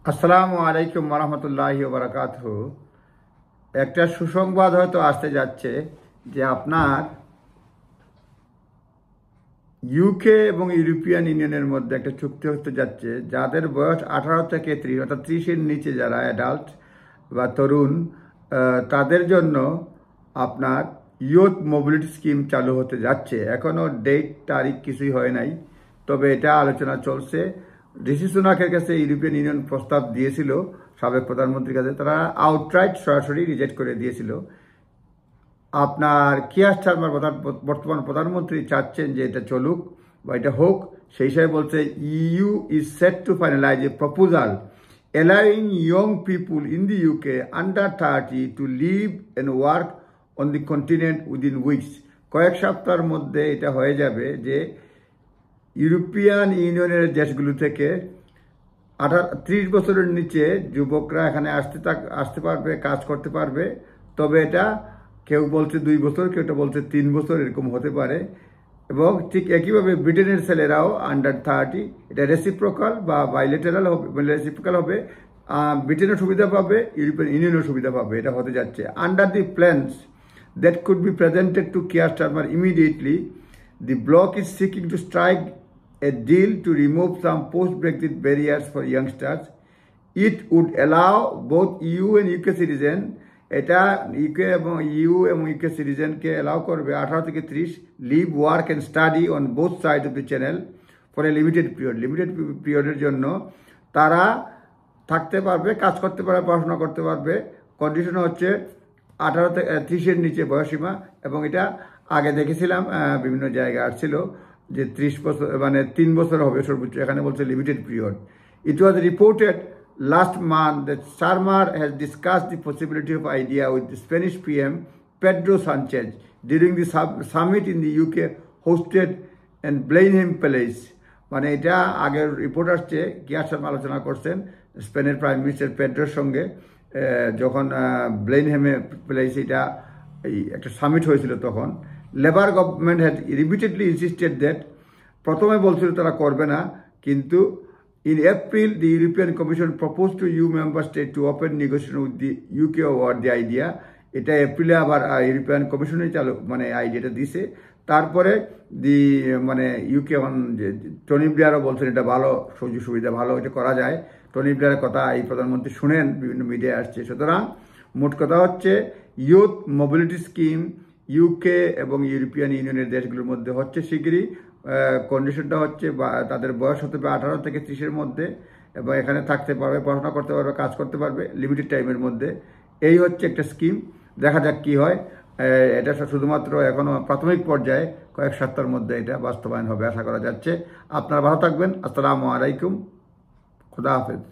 আসসালামু আলাইকুম ওরহমতুল্লাহি ওবারাকাতুহু। একটা সুসংবাদ হয়তো আসতে যাচ্ছে যে আপনার ইউকে এবং ইউরোপিয়ান ইউনিয়নের মধ্যে একটা চুক্তি হতে যাচ্ছে। যাদের বয়স 18 থেকে 30 অর্থাৎ 30-এর নিচে যারা অ্যাডাল্ট বা তরুণ, তাদের জন্য আপনার ইয়ুথ মোবিলিটি স্কিম চালু হতে যাচ্ছে। এখনও ডেট তারিখ কিছুই হয় নাই, তবে এটা আলোচনা চলছে। ঋষি সুনাকের কাছে ইউরোপিয়ান ইউনিয়ন প্রস্তাব দিয়েছিল, সাবেক প্রধানমন্ত্রীর কাছে তারা আউটরাইট সরাসরি রিজেক্ট করে দিয়েছিল। আপনার কিয়ার স্টারমার বর্তমান প্রধানমন্ত্রী চাচ্ছেন যে এটা চলুক বা এটা হোক। সেই হিসাবে বলছে EU is set to finalise a proposal allowing young people in the UK under 30 to live and work on the continent within weeks। কয়েক সপ্তাহের মধ্যে এটা হয়ে যাবে যে ইউরোপিয়ান ইউনিয়নের দেশগুলো থেকে 30 বছরের নিচে যুবকরা এখানে আসতে পারবে, কাজ করতে পারবে। তবে এটা কেউ বলছে 2 বছর, কেউটা বলছে 3 বছর, এরকম হতে পারে। এবং ঠিক একইভাবে ব্রিটেনের ছেলেরাও আন্ডার 30, এটা রেসিপ্রোকাল বা বাইলেটারাল হবে, রেসিপ্রোকাল হবে। ব্রিটেনও সুবিধা পাবে, ইউরোপিয়ান ইউনিয়নও সুবিধা পাবে। এটা হতে যাচ্ছে under the plans that could be presented to Keir Starmer immediately. The block is seeking two strike a deal to remove some post-Brexit barriers for youngsters. It would allow both EU and UK citizen, এটা UK এবং EU এবং UK সিটিজেনকে allow করবে 18 থেকে 30 live, work and study on both side of the channel for a limited period. Limited পিরিয়ডের জন্য তারা থাকতে পারবে, কাজ করতে পারবে, পড়াশোনা করতে পারবে। কন্ডিশন হচ্ছে 18 থেকে 30-এর নিচে বয়সীমা। এবং এটা আগে দেখেছিলাম বিভিন্ন জায়গায় আসছিল যে 30 বছর মানে 3 বছর হবে সর্বোচ্চ, এখানে বলছে limited period. It was reported last month that Starmer has discussed the possibility of idea with the Spanish PM Pedro Sanchez during the summit in the UK hosted in Blenheim Palace। মানে এটা আগের report আসছে, Keir Starmer আলোচনা করছেন স্পেনের prime minister পেড্রোর সঙ্গে যখন ব্লেনহেমে place এটা একটা সামিট হয়েছিল। তখন labour government had repeatedly insisted that, প্রথমে বলছিল তারা করবে না, কিন্তু in April the European Commission proposed to EU member state to open negotiation with the UK over the idea। এটা এপ্রিলে আবার ইউরোপিয়ান কমিশনে চালু মানে আইডিয়াটা দিছে। তারপরে মানে ইউকে টনি ব্লেয়ারও বলছেন এটা ভালো, সুযোগ সুবিধা ভালো, এটা করা যায়। টনি ব্লেয়ারের কথা এই প্রধানমন্ত্রী শুনেন, বিভিন্ন মিডিয়ায় আসছে। সুতরাং মোট কথা হচ্ছে ইউথ মোবিলিটি স্কিম ইউকে এবং ইউরোপিয়ান ইউনিয়নের দেশগুলোর মধ্যে হচ্ছে শিগগিরই। কন্ডিশনটা হচ্ছে তাদের বয়স হতে হবে 18 থেকে 30-এর মধ্যে, এবং এখানে থাকতে পারবে, পড়াশোনা করতে পারবে, কাজ করতে পারবে লিমিটেড টাইমের মধ্যে। এই হচ্ছে একটা স্কিম, দেখা যাক কি হয়। এটা শুধুমাত্র এখনও প্রাথমিক পর্যায়ে, কয়েক সপ্তাহের মধ্যে এটা বাস্তবায়ন হবে আশা করা যাচ্ছে। আপনারা ভালো থাকবেন। আসসালামু আলাইকুম, খুদা হাফেজ।